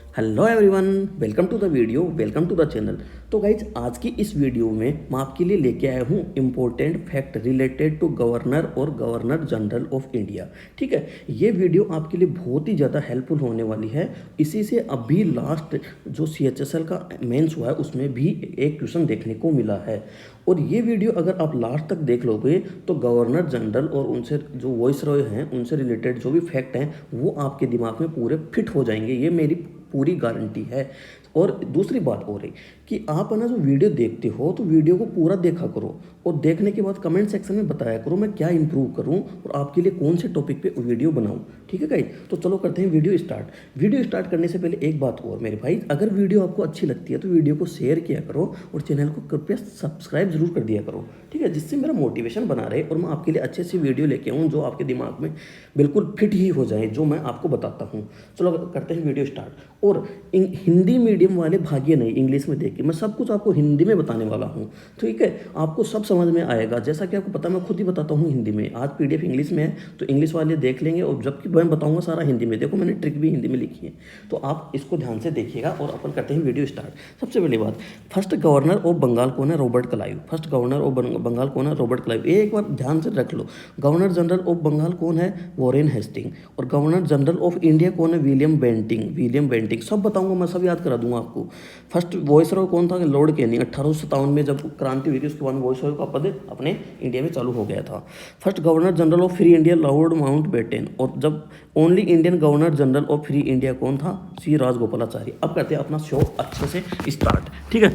Hello everyone, welcome to the video, welcome to the channel. तो guys आज की इस वीडियो में मैं आपके लिए लेके आया हूँ important fact related to governor और गवर्नर जनरल ऑफ इंडिया। ठीक है, ये वीडियो आपके लिए बहुत ही ज़्यादा हेल्पफुल होने वाली है। इसी से अभी लास्ट जो CHSL का मेंस हुआ है उसमें भी एक क्वेश्चन देखने को मिला है। और ये वीडियो अगर आप लास्ट तक देख लोगे तो गवर्नर जनरल और उनसे जो वॉइस रॉय हैं उनसे रिलेटेड जो भी फैक्ट हैं वो आपके दिमाग में पूरे फिट हो जाएंगे, ये मेरी पूरी गारंटी है। और दूसरी बात हो रही कि आप है ना जो वीडियो देखते हो तो वीडियो को पूरा देखा करो और देखने के बाद कमेंट सेक्शन में बताया करो मैं क्या इंप्रूव करूं और आपके लिए कौन से टॉपिक पे वीडियो बनाऊं। ठीक है गाइस, तो चलो करते हैं वीडियो स्टार्ट। वीडियो स्टार्ट करने से पहले एक बात और मेरे भाई, अगर वीडियो आपको अच्छी लगती है तो वीडियो को शेयर किया करो और चैनल को कृपया सब्सक्राइब जरूर कर दिया करो। ठीक है, जिससे मेरा मोटिवेशन बना रहे और मैं आपके लिए अच्छी सी वीडियो लेके आऊँ जो आपके दिमाग में बिल्कुल फिट ही हो जाए जो मैं आपको बताता हूँ। चलो करते हैं वीडियो स्टार्ट। और हिंदी मीडियम वाले भाग्य नहीं, इंग्लिश में देख के मैं सब कुछ आपको हिंदी में बताने वाला हूँ। ठीक है, आपको सब समझ में आएगा। जैसा कि आपको पता मैं खुद ही बताता हूँ हिंदी में। आज PDF इंग्लिश में है तो इंग्लिश वाले देख लेंगे और जबकि मैं बताऊँगा सारा हिंदी में। देखो मैंने ट्रिक भी हिंदी में लिखी है, तो आप इसको ध्यान से देखिएगा और अपन करते हैं वीडियो स्टार्ट। सबसे पहली बात, फर्स्ट गवर्नर ऑफ बंगाल कौन है? Robert Clive. First governor of Bengal कौन है? Robert Clive. ये एक बार ध्यान से रख लो। गवर्नर जनरल ऑफ बंगाल कौन है? Warren Hasting. और गवर्नर जनरल ऑफ इंडिया कौन है? William Bentinck. विलियम बेंटिंग सब बताऊंगा मैं, सब याद करा दूंगा आपको। फर्स्ट वॉइस रॉय कौन था? Lord Canning. 1857 में जब क्रांति हुई थी उसके बाद वॉइस रॉय का पद अपने इंडिया में चालू हो गया था। First governor general of free India Lord Mountbatten. और जब only Indian governor general of free India कौन था? C राजगोपालाचारी। अब करते हैं अपना शो अच्छे से स्टार्ट। ठीक है,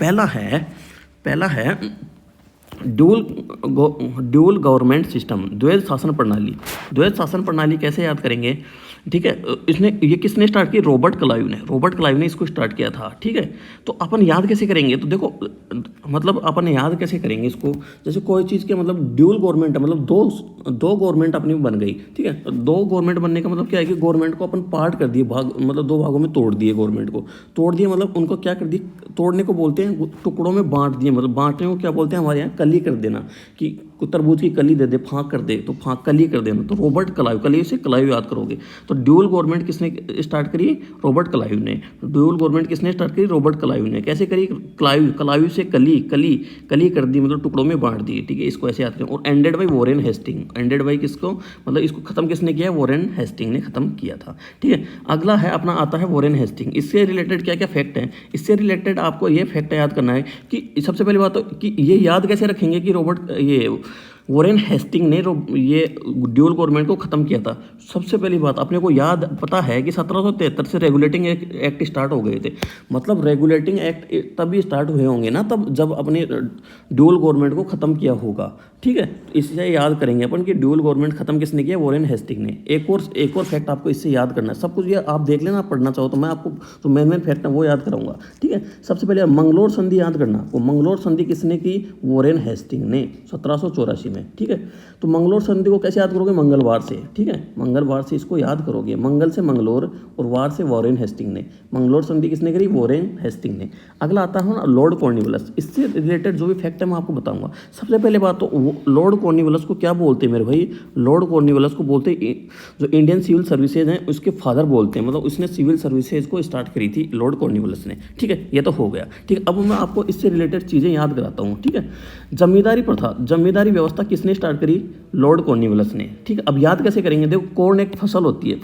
पहला है ड्यूल गवर्नमेंट सिस्टम, द्वैध शासन प्रणाली। द्वैध शासन प्रणाली कैसे याद करेंगे? ठीक है, ये किसने स्टार्ट की? रॉबर्ट क्लाइव ने। रॉबर्ट क्लाइव ने इसको स्टार्ट किया था। ठीक है, तो अपन याद कैसे करेंगे? तो देखो मतलब अपन याद कैसे करेंगे इसको, जैसे कोई चीज़ के मतलब ड्यूल गवर्नमेंट है, मतलब दो गवर्नमेंट अपनी बन गई। ठीक है, तो दो गवर्नमेंट बनने का मतलब क्या है कि गवर्नमेंट को अपन पार्ट कर दिए, भाग मतलब दो भागों में तोड़ दिए। गवर्नमेंट को तोड़ दिए मतलब उनको क्या कर दिए? तोड़ने को बोलते हैं, टुकड़ों में बांट दिए। मतलब बांटने को क्या बोलते हैं हमारे यहाँ? कली कर देना। कि तरबूज की कली दे दे, फाँक कर दे तो फाँक कली कर देना। तो रॉबर्ट क्लाइव, कली से क्लाइव याद करोगे। तो ड्यूल गवर्नमेंट किसने स्टार्ट करी? रॉबर्ट क्लाइव ने। ड्यूल गवर्नमेंट किसने स्टार्ट करी? रॉबर्ट क्लाइव ने। कैसे करी? क्लाइव से कली कर दी, मतलब टुकड़ों में बांट दी। ठीक है, इसको ऐसे याद करें। और ended by Warren Hasting. Ended by किसको, मतलब इसको खत्म किसने किया? वॉरेन हेस्टिंग ने खत्म किया था। ठीक है, अगला है अपना आता है वॉरेन हेस्टिंग। इससे रिलेटेड क्या क्या फैक्ट है? इससे रिलेटेड आपको ये फैक्ट याद करना है कि सबसे पहली बात तो कि ये याद कैसे रखेंगे कि वॉरेन हेस्टिंग ने ये ड्यूल गवर्नमेंट को ख़त्म किया था। सबसे पहली बात अपने को याद पता है कि 1773 से रेगुलेटिंग एक्ट स्टार्ट हो गए थे। मतलब रेगुलेटिंग एक्ट तभी स्टार्ट हुए होंगे ना, तब जब अपने ड्यूल गवर्नमेंट को ख़त्म किया होगा। ठीक है, तो इससे याद करेंगे अपन कि ड्यूल गवर्नमेंट ख़त्म किसने किया? वॉरेन हेस्टिंग ने। एक और फैक्ट आपको इससे याद करना है। सब कुछ ये आप देख लेना, आप पढ़ना चाहो तो मैं आपको जो मेन फैक्ट है वो याद कराऊंगा। ठीक है, सबसे पहले मंगलोर संधि याद करना। वो मंगलोर संधि किसने की? वॉरेन हेस्टिंग ने 1784 में। ठीक है, तो मंगलोर संधि को कैसे याद करोगे? मंगलवार से। ठीक है, मंगलवार से इसको याद करोगे। मंगल से मंगलोर और वार से वॉरेन हेस्टिंग ने। मंगलोर संधि किसने करी? वॉरेन हेस्टिंग ने। अगला आता है लॉर्ड कॉर्नवालिस। इससे रिलेटेड जो भी फैक्ट है मैं आपको बताऊंगा। सबसे पहले बात तो लॉर्ड कॉर्नवालिस को क्या बोलते हैं मेरे भाई? लॉर्ड कॉर्नवालिस को बोलते हैं जो इंडियन सिविल सर्विसेज हैं उसके फादर बोलते हैं। मतलब उसने सिविल सर्विसेज को स्टार्ट करी थी लॉर्ड कॉर्नवालिस ने। ठीक है, ये तो हो गया। ठीक है, अब मैं आपको इससे रिलेटेड चीज़ें याद कराता हूँ। ठीक है, जमींदारी प्रथा, जमींदारी व्यवस्था किसने स्टार्ट करी? लॉर्ड कॉर्नवालिस ने। ठीक है, अब याद कैसे करेंगे? देखो कॉर्न एक फसल होती है,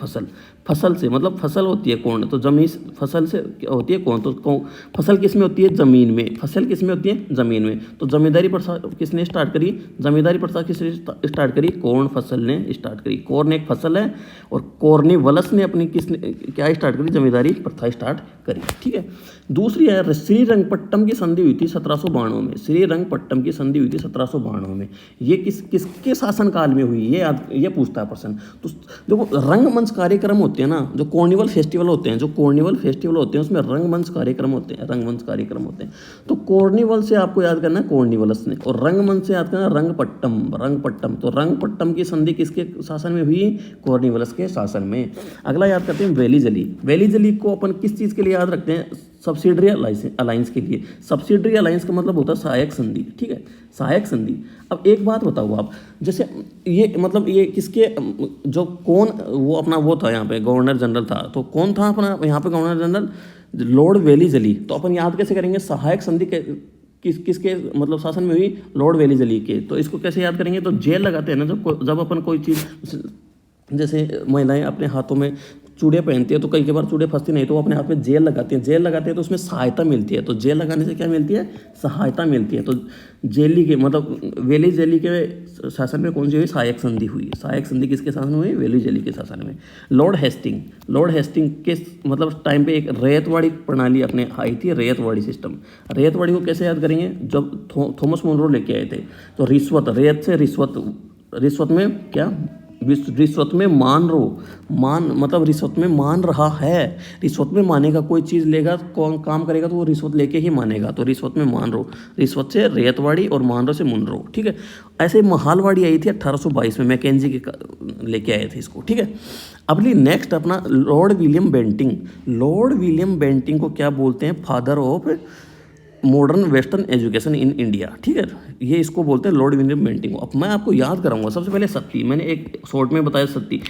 फसल से मतलब फसल होती है कॉर्न, तो जमीन फसल से होती है कौन? तो फसल किस में होती है? ज़मीन में। फसल किस में होती है? ज़मीन में। तो जमींदारी प्रथा किसने स्टार्ट करी? जमींदारी प्रथा किसने स्टार्ट करी? कॉर्न फसल ने स्टार्ट करी। कॉर्न एक फसल है और कॉर्नवालिस ने अपनी किसने क्या स्टार्ट करी? जमींदारी प्रथा स्टार्ट करी। ठीक है, दूसरी है श्रीरंगपट्टम की संधि हुई थी 1792 में। श्रीरंगपट्टम की संधि हुई थी 1792 में। ये किसके शासनकाल में हुई? ये पूछता है प्रश्न। तो देखो रंगमंच कार्यक्रम होते हैं ना, जो कॉर्निवल फेस्टिवल होते हैं उसमें रंगमंच कार्यक्रम होते हैं। तो कॉर्निवल से आपको याद करना है कॉर्नवालिस ने, और रंगमंच से याद करना रंगपट्टम। तो रंगपट्टम की संधि किसके शासन में हुई? कॉर्नवालिस के शासन में। अगला याद करते हैं वैली जली। वैली जली को अपन किस चीज़ के लिए याद रखते हैं? सब्सिडरी अलायंस के लिए। सब्सिडरी अलायंस का मतलब होता है सहायक संधि, ठीक है, सहायक संधि। अब एक बात बताओ आप, जैसे ये मतलब ये किसके जो कौन वो अपना वो था यहाँ पे गवर्नर जनरल था, तो कौन था अपना यहाँ पे गवर्नर जनरल? लॉर्ड वेलीजली। तो अपन याद कैसे करेंगे सहायक संधि के किसके मतलब शासन में हुई? लॉर्ड वेलीजली के। तो इसको कैसे याद करेंगे? तो जेल लगाते हैं ना जब अपन कोई चीज़, जैसे महिलाएं अपने हाथों में चूड़े पहनती है तो कई बार चूड़े फंसती नहीं तो वो अपने हाथ में जेल लगाती हैं, जेल लगाते हैं तो उसमें सहायता मिलती है। तो जेल लगाने से क्या मिलती है? सहायता मिलती है। तो जेली के मतलब वेली जेली के शासन में कौन सी हुई? सहायक संधि हुई। सहायक संधि किसके शासन में हुई? वेली जेली के शासन में। लॉर्ड हेस्टिंग के मतलब टाइम पे एक रैयतवाड़ी प्रणाली अपने आई थी, रैयतवाड़ी सिस्टम। रैयतवाड़ी को कैसे याद करेंगे? जब थॉमस मुनरो लेके आए थे तो रिश्वत, रैयत से रिश्वत में क्या? रिश्वत में मतलब रिश्वत में मान रहा है, रिश्वत में मानेगा, कोई चीज़ लेगा कौन काम करेगा तो वो रिश्वत लेके ही मानेगा। तो रिश्वत में मान रो, रिश्वत से रैयतवाड़ी और मान रो से मुनरो, ठीक है। ऐसे महालवाड़ी आई थी 1822 में, मैकेंजी के लेके आए थे इसको, ठीक है। अगली नेक्स्ट अपना लॉर्ड विलियम बेंटिंग को क्या बोलते हैं? Father of modern western education in India, ठीक है। ये इसको बोलते हैं लॉर्ड विलियम बेंटिंग। अब मैं आपको याद कराऊंगा सबसे पहले सती। मैंने एक शॉर्ट में बताया सती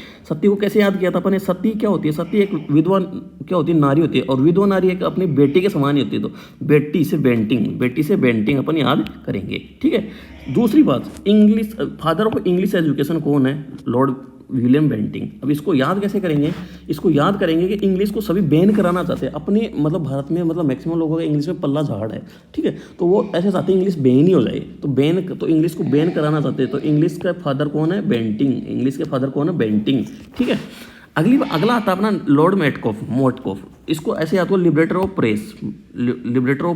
को कैसे याद किया था अपन। सती क्या होती है? सती एक विधवा क्या होती है? नारी होती है, और विधवा नारी एक अपनी बेटी के समान ही होती है। तो बेटी से बेंटिंग अपन याद करेंगे, ठीक है। दूसरी बात, English, father of English education कौन है? Lord William Bentinck. अब इसको याद कैसे करेंगे? इसको याद करेंगे कि इंग्लिश को सभी बैन कराना चाहते हैं अपने मतलब भारत में, मतलब मैक्सिमम लोगों का इंग्लिश में पल्ला झाड़ है, ठीक है। तो वो ऐसे चाहते हैं इंग्लिश बैन ही हो जाए, तो इंग्लिश को बैन कराना चाहते हैं। तो इंग्लिश का फादर कौन है? बेंटिंग, ठीक है। अगला आता है अपना लॉर्ड मोटकॉफ। इसको ऐसे याद करो, लिबरेटर ऑफ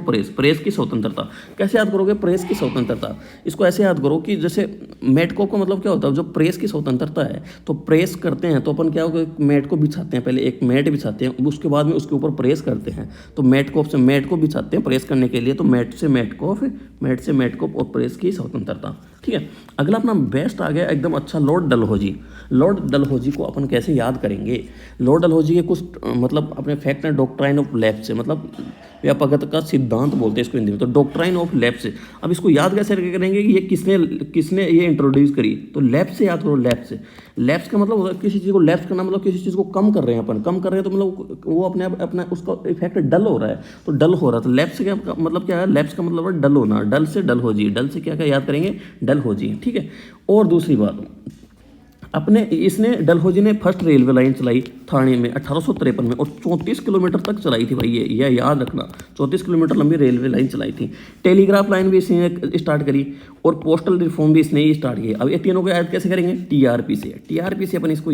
प्रेस, प्रेस की स्वतंत्रता। कैसे याद करोगे? प्रेस की स्वतंत्रता। इसको ऐसे याद करो कि जैसे मेटकॉफ का मतलब क्या होता है? जो प्रेस की स्वतंत्रता है, तो प्रेस करते हैं तो अपन क्या होगा? मेट को बिछाते हैं, पहले एक मेट बिछाते हैं, उसके बाद में उसके ऊपर प्रेस करते हैं। तो मेट को बिछाते हैं प्रेस करने के लिए। तो मेट से मेटकॉफ और प्रेस की स्वतंत्रता, ठीक है। अगला अपना बेस्ट आ गया एकदम अच्छा, लॉर्ड डलहौजी को अपन कैसे याद करेंगे? लॉर्ड डलहौजी के कुछ मतलब अपने फैक्ट हैं डॉक्ट्राइन ऑफ लैप्स से, मतलब व्यापकता का सिद्धांत बोलते हैं इसको हिंदी में। तो डॉक्ट्राइन ऑफ लैप्स से। अब इसको याद कैसे करेंगे कि ये किसने ये इंट्रोड्यूस करी? तो लैप्स से याद करो। लैप्स का मतलब होता है किसी चीज़ को लैप्स करना, मतलब किसी चीज़ को कम कर रहे हैं अपन, कम कर रहे हैं तो मतलब वो अपना उसका इफेक्ट डल हो रहा है, तो डल हो रहा है। तो लैप्स से क्या मतलब क्या है? लैप्स का मतलब है डल होना। डल से डलहौजी, डल से क्या याद करेंगे? डलहौजी, ठीक है। और दूसरी बात, डलहौजी ने फर्स्ट रेलवे लाइन चलाई ठाणे में 1853 में, और 34 किलोमीटर तक चलाई थी भाई। ये याद रखना, 34 किलोमीटर लंबी रेलवे लाइन चलाई थी। टेलीग्राफ लाइन भी इसने स्टार्ट करी, और पोस्टल रिफॉर्म भी इसने ही स्टार्ट किया। अब ये तीनों को याद कैसे करेंगे? टीआरपी से अपन इसको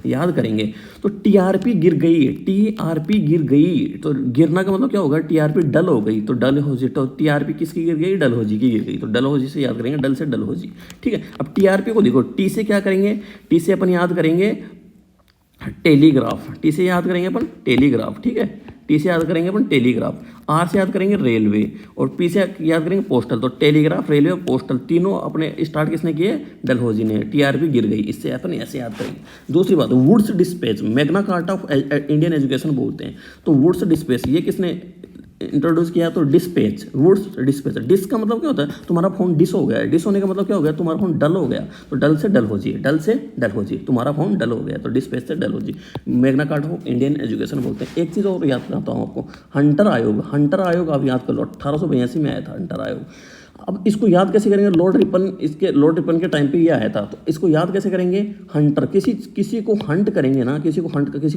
याद करेंगे। तो टीआरपी गिर गई, तो गिरना का मतलब क्या होगा? टीआरपी डल हो गई, तो डलहौजी। तो टीआरपी किसकी गिर गई? डलहौजी की गिर गई। तो डलहौजी से याद करेंगे, डल से डलहौजी, ठीक है। अब टीआरपी को देखो, टी से क्या करेंगे? टी से अपन याद करेंगे टेलीग्राफ, ठीक है। टी से याद करेंगे अपन टेलीग्राफ, आर से याद करेंगे रेलवे, और पी से याद करेंगे पोस्टल। तो टेलीग्राफ, रेलवे और पोस्टल तीनों अपने स्टार्ट किसने किए? डलहौजी ने। टीआरपी गिर गई, इससे अपन ऐसे याद करेंगे। दूसरी बात, Wood's dispatch, Magna Carta of Indian education बोलते हैं। तो वुड्स डिस्पैच ये किसने इंट्रोड्यूस किया? तो वुड्स डिस्पैच। डिस का मतलब क्या होता है? तुम्हारा फोन डिस हो गया। डिस होने का मतलब क्या हो गया? तुम्हारा फोन डल हो गया। तो डल से डलहौजी, तुम्हारा फोन डल हो गया। तो डिस्पैच से Dalhousie. Magna Carta of Indian education बोलते हैं। एक चीज़ और याद कराता हूँ आपको, हंटर आयोग आप याद कर लो, 1882 में आया था हंटर आयोग। अब इसको याद कैसे करेंगे? लॉर्ड रिपन के टाइम पे ये आया था। तो इसको याद कैसे करेंगे? हंटर, किसी को हंट करेंगे ना, किसी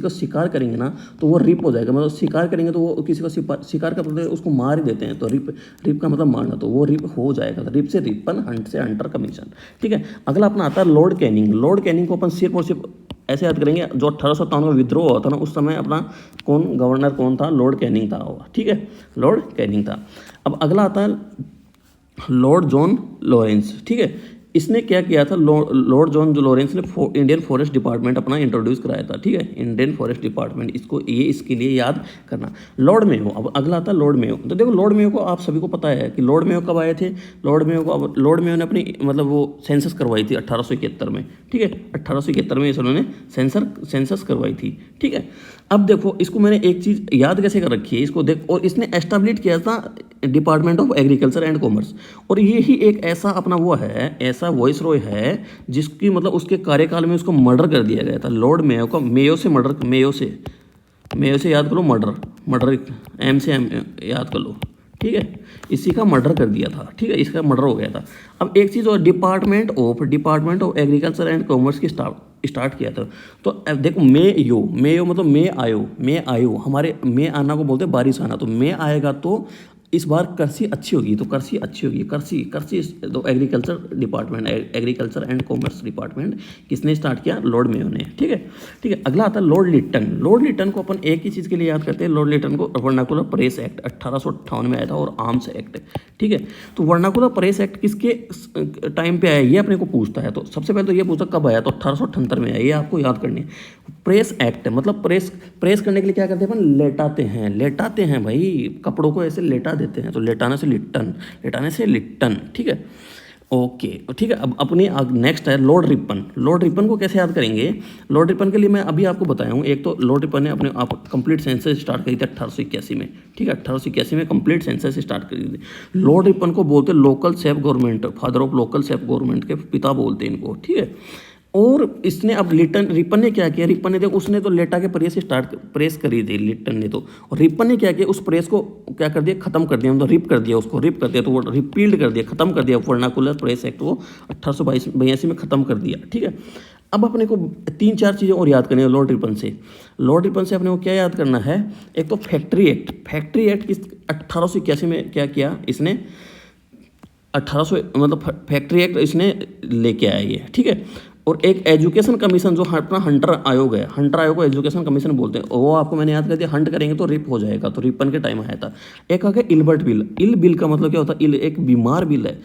को शिकार करेंगे ना, तो वो रिप हो जाएगा। मतलब शिकार करेंगे तो वो किसी को शिकार का मतलब उसको मार ही देते हैं। तो रिप का मतलब मारना, तो वो रिप हो जाएगा। तो रिप से रिपन, हंट से हंटर कमीशन, ठीक है। अगला अपना आता है लॉर्ड कैनिंग को अपन सिर्फ और सिर्फ ऐसे याद करेंगे, जो 1857 में विद्रोह हुआ था ना, उस समय अपना गवर्नर कौन था? लॉर्ड कैनिंग था, ठीक है, लॉर्ड कैनिंग था। अब अगला आता है लॉर्ड जॉन लॉरेंस, ठीक है। इसने क्या किया था? लॉर्ड जॉन लॉरेंस ने इंडियन फॉरेस्ट डिपार्टमेंट अपना इंट्रोड्यूस कराया था, ठीक है, इंडियन फॉरेस्ट डिपार्टमेंट। इसके लिए याद करना। लॉर्ड मेयो, अब अगला आता है लॉर्ड मेयो। तो देखो लॉर्ड मेयो को आप सभी को पता है कि लॉर्ड मेयो कब आए थे? लॉर्ड मेयो ने अपनी मतलब वो सेंसस करवाई थी 1871 में, ठीक है, 1871 में उन्होंने सेंसस करवाई थी, ठीक है। अब देखो इसको मैंने एक चीज़ याद कैसे कर रखी है, इसको देख, और इसने एस्टैब्लिश किया था department of agriculture and commerce, और ये ही एक ऐसा अपना वो है, ऐसा वॉइस रॉय है जिसकी मतलब उसके कार्यकाल में उसको मर्डर कर दिया गया था। लॉर्ड मेयो का, मेयो से मर्डर, मेयो से याद करो, मर्डर एम से एम याद कर लो, ठीक है, इसी का मर्डर कर दिया था, ठीक है, इसका मर्डर हो गया था। अब एक चीज़ और, department of agriculture and commerce की स्टार्ट किया था। तो अब देखो, मेयो मतलब मैं आयो, हमारे मैं आना को बोलते हैं बारिश आना, तो मैं आएगा तो इस बार कृषि अच्छी होगी, तो कृषि अच्छी होगी, कृषि तो एग्रीकल्चर एंड कॉमर्स डिपार्टमेंट किसने स्टार्ट किया? लॉर्ड मेयो ने, ठीक है, ठीक है। अगला आता है लॉर्ड लिटन। लॉर्ड लिटन को अपन एक ही चीज़ के लिए याद करते हैं, लॉर्ड लिटन को वर्नाकुलर प्रेस एक्ट 1858 में आया था, और आर्म्स एक्ट, ठीक है। तो वर्नाकुलर प्रेस एक्ट किसके टाइम पे आया, ये अपने को पूछता है। तो सबसे पहले तो ये पूछता कब आया, तो 1878 में आया, ये आपको याद करनी है। प्रेस एक्ट मतलब प्रेस करने के लिए क्या करते हैं अपन? लेटाते हैं भाई, कपड़ों को ऐसे लेटा देते हैं, तो लेटाने से लिट्टन, ठीक है, ओके, ठीक है। अब अपनी नेक्स्ट है लॉर्ड रिपन। लॉर्ड रिपन को कैसे याद करेंगे? लॉर्ड रिपन के लिए मैं अभी आपको बताया हूँ। एक तो लॉर्ड रिपन ने अपने आप कंप्लीट सेंसस स्टार्ट करी थी 1881 में, ठीक है, 1881 में कंप्लीट सेंसस स्टार्ट करी थी। लॉर्ड रिपन को बोलते local self government, father of local self government के पिता बोलते हैं इनको, ठीक है। और इसने अब रिपन ने क्या किया? रिपन ने देखो, उसने तो लेटा के प्रेस करी थी लिटन ने तो, और रिपन ने क्या किया? उस प्रेस को क्या कर दिया? खत्म कर दिया, मतलब रिप कर दिया, तो वो रिपील्ड कर दिया, खत्म कर दिया। वर्नाकुलर प्रेस एक्ट वो 1882 में खत्म कर दिया, ठीक है। अब अपने को 3-4 चीज़ें और याद करनी है लॉर्ड रिपन से। लॉर्ड रिपन से अपने को क्या याद करना है? एक तो फैक्ट्री एक्ट किस 1881 में क्या किया इसने? 1800 मतलब फैक्ट्री एक्ट इसने लेके आया ये, ठीक है। और एक एजुकेशन कमीशन जो अपना हंटर आयोग है, हंटर आयोग को एजुकेशन कमीशन बोलते हैं, वो आपको मैंने याद कर दिया। हंट करेंगे तो रिप हो जाएगा, तो रिपन के टाइम आया था। एक आ गया इल्बर्ट बिल। इल बिल का मतलब क्या होता है? इल एक बीमार बिल है।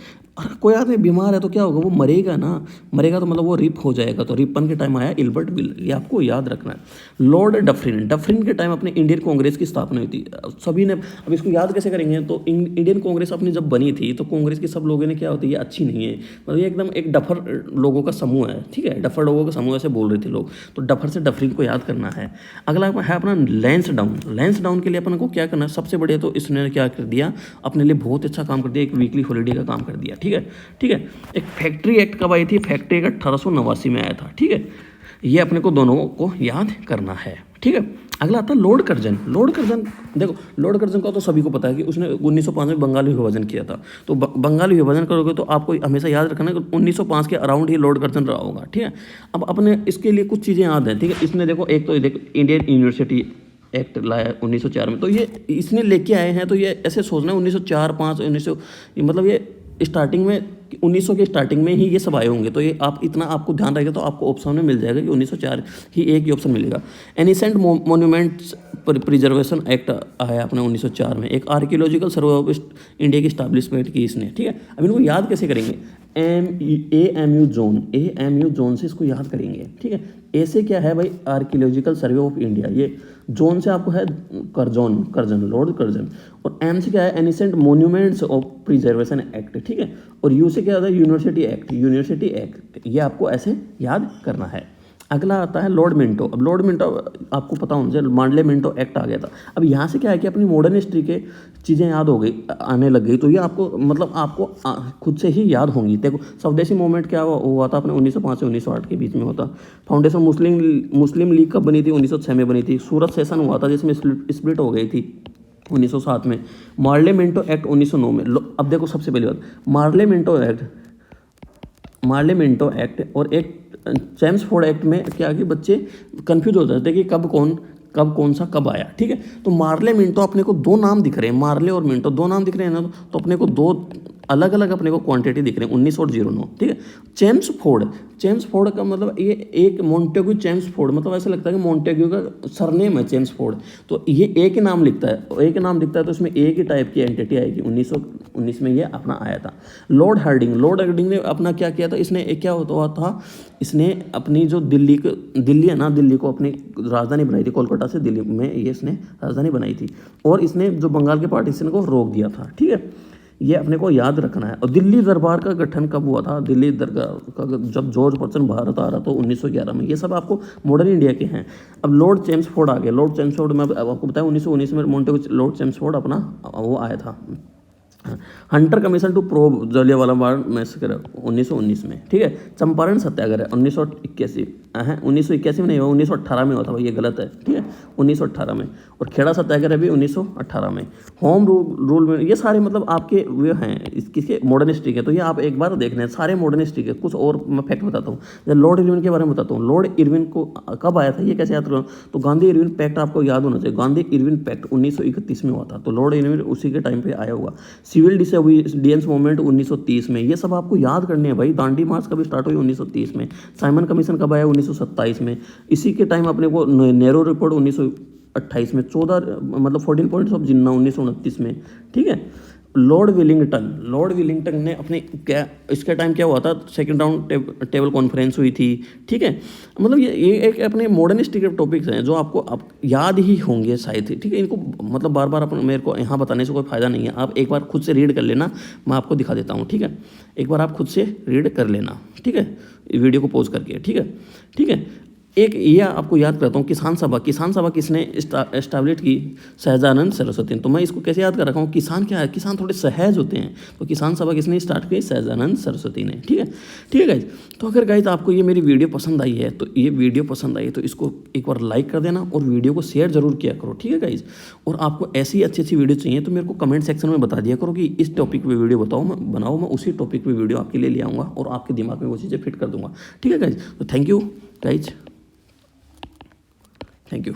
कोई आदमी बीमार है तो क्या होगा? वो मरेगा ना, मरेगा तो मतलब वो रिप हो जाएगा, तो रिपन के टाइम आया इल्बर्ट बिल, ये आपको याद रखना है। लॉर्ड डफरिन के टाइम अपने इंडियन कांग्रेस की स्थापना हुई थी सभी ने। अब इसको याद कैसे करेंगे? तो इंडियन कांग्रेस अपनी जब बनी थी तो कांग्रेस के सब लोगों ने क्या होती है, ये अच्छी नहीं है, मतलब ये एकदम एक डफर लोगों का समूह है, ठीक है, डफर लोगों का समूह ऐसे बोल रहे थे लोग, तो डफर से डफरिन को याद करना है। अगला है अपना लैंसडाउन के लिए अपन को क्या करना है? सबसे बढ़िया तो इसने क्या कर दिया, अपने लिए बहुत अच्छा काम कर दिया, एक वीकली हॉलीडे का काम कर दिया, ठीक है, ठीक है। एक फैक्ट्री एक्ट कब आई थी? फैक्ट्री एक्ट 1889 में आया था, ठीक है। ये अपने को दोनों को याद करना है, ठीक है। अगला आता है लॉर्ड कर्जन। देखो, लॉर्ड कर्जन का तो सभी को पता है कि उसने 1905 में बंगाल विभाजन किया था। तो बंगाल विभाजन करोगे तो आपको हमेशा याद रखना है कि 1905 के अराउंड ही लॉर्ड कर्जन रहा होगा, ठीक है। अब अपने इसके लिए कुछ चीज़ें याद हैं, ठीक है। इसने देखो, एक तो देखो इंडियन यूनिवर्सिटी एक्ट लाया 1904 में, तो ये इसने लेके आए हैं, तो ये ऐसे सोचना है 1904-5 1900, मतलब ये स्टार्टिंग में 1900 के स्टार्टिंग में ही ये सब आए होंगे। तो ये आप इतना आपको ध्यान रहेगा तो आपको ऑप्शन में मिल जाएगा कि 1904 ही एक ही ऑप्शन मिलेगा। एनिसेंट मोन्यूमेंट्स प्रिजर्वेशन एक्ट आया अपने 1904 में। एक आर्कियोलॉजिकल सर्वे ऑफ इंडिया की स्टैब्लिशमेंट की इसने, ठीक है। अब इनको याद कैसे करेंगे? AMU जोन से इसको याद करेंगे, ठीक है। ए से क्या है भाई? Archaeological survey of India. ये जोन से आपको है कर्जन, लॉर्ड कर्जन। और एम से क्या है? Ancient monuments of preservation act, ठीक है। और यू से क्या होता है? University act. ये आपको ऐसे याद करना है। अगला आता है लॉर्ड मिंटो। अब लॉर्ड मिंटो आपको पता होना चाहिए, मांडले मिंटो एक्ट आ गया था। अब यहाँ से क्या है कि अपनी मॉडर्न हिस्ट्री के चीज़ें याद हो गई, आने लग गई, तो ये आपको मतलब आपको खुद से ही याद होंगी। देखो, स्वदेशी मूवमेंट क्या हुआ था अपने 1905 से 1908 के बीच में होता। फाउंडेशन मुस्लिम लीग कब बनी थी? 1906 में बनी थी। सूरत सेशन हुआ था जिसमें स्प्लिट हो गई थी 1907 में। मार्ले मिंटो एक्ट 1909 में। अब देखो, सबसे पहली बात, मार्ले मिंटो एक्ट और एक चेम्सफोर्ड एक्ट में क्या कि बच्चे कंफ्यूज हो जाते हैं कि कब कौन सा कब आया, ठीक है। तो मार्ले मिंटो अपने को दो नाम दिख रहे हैं, मार्ले और मिंटो दो नाम दिख रहे हैं ना, तो अपने को दो अलग अलग अपने को क्वांटिटी दिख रहे हैं, 19 और 09, ठीक है। चेम्सफोर्ड का मतलब ये एक मोंटेग्यू चेम्सफोर्ड, मतलब ऐसा लगता है कि मोंटेग्यू का सरनेम है चेम्सफोर्ड, तो ये एक ही नाम लिखता है, तो इसमें एक ही टाइप की एंटिटी आएगी। 1919 में ये अपना आया था। लॉर्ड हार्डिंग ने अपना क्या किया था? इसने एक क्या हुआ था, इसने अपनी जो दिल्ली है ना, दिल्ली को अपनी राजधानी बनाई थी, कोलकाता से दिल्ली में ये इसने राजधानी बनाई थी, और इसने जो बंगाल के पार्टीशन को रोक दिया था, ठीक है। ये अपने को याद रखना है। और दिल्ली दरबार का गठन कब हुआ था, दिल्ली दरबार का जब जॉर्ज पर्सन भारत आ रहा तो 1911 में। ये सब आपको मॉडर्न इंडिया के हैं। अब लॉर्ड चेम्सफोर्ड आ गया। लॉर्ड चेम्सफोर्ड में अब आपको बताया 1919 में मोंटेगू लॉर्ड चेम्सफोर्ड अपना वो आया था, Hunter commission to probe Jallianwala Bagh massacre 1919 में, ठीक है। चंपारण सत्याग्रह 1981, 1981 में नहीं हुआ, 1918 में हुआ था भाई, ये गलत है, ठीक है, 1918 में। और खेड़ा सत्याग्रह भी 1918 में। होम रूल में ये सारे मतलब आपके वे हैं किसके मॉडर्निस्टिक है, तो ये आप एक बार देखना है, सारे मॉडर्निस्टिक है। कुछ और मैं फैक्ट बताता हूँ, जैसे लॉर्ड इरविन के बारे में बताता हूँ। लॉर्ड इरविन को कब आया था ये कैसे याद करो, तो गांधी इरविन पैक्ट आपको याद होना चाहिए। गांधी इरविन पैक्ट 1931 में हुआ था, तो लॉर्ड इरविन उसी के टाइम पे आया होगा। सिविल डिसोबीडियंस मूवमेंट 1930 में, ये सब आपको याद करने हैं भाई। दांडी मार्च कभी स्टार्ट हुई 1930 में। साइमन कमीशन कब आया 1927 में। इसी के टाइम अपने को नेहरू रिपोर्ट 1928 में। 14 मतलब 14 पॉइंट्स ऑफ जिन्ना 1929 में, ठीक है। लॉर्ड विलिंगटन ने अपने क्या इसका टाइम क्या हुआ था, सेकंड राउंड टेबल कॉन्फ्रेंस हुई थी, ठीक है। मतलब ये एक अपने मॉडर्निस्टिक टॉपिक्स हैं जो आपको आप याद ही होंगे शायद, ठीक है। इनको मतलब बार बार अपन मेरे को यहाँ बताने से कोई फ़ायदा नहीं है। आप एक बार खुद से रीड कर लेना, मैं आपको दिखा देता हूँ, ठीक है। एक बार आप खुद से रीड कर लेना, ठीक है, वीडियो को पॉज करके, ठीक है, ठीक है। एक ये आपको याद करता हूँ, किसान सभा किसने एस्टैब्लिश की, सहजानंद सरस्वती ने। तो मैं इसको कैसे याद कर रखा हूँ, किसान क्या है, किसान थोड़े सहज होते हैं, तो किसान सभा किसने स्टार्ट की, सहजानंद सरस्वती ने, ठीक है, ठीक है गाइज। तो अगर गाइज आपको ये मेरी वीडियो पसंद आई है, तो इसको एक बार लाइक कर देना और वीडियो को शेयर जरूर किया करो, ठीक है गाइज। और आपको ऐसी अच्छी वीडियो चाहिए तो मेरे को कमेंट सेक्शन में बता दिया करो कि इस टॉपिक पे वीडियो बनाओ, मैं उसी टॉपिक पे वीडियो आपके लिए ले आऊँगा और आपके दिमाग में वो चीज़ें फिट कर दूंगा, ठीक है गाइज। तो thank you guys, thank you.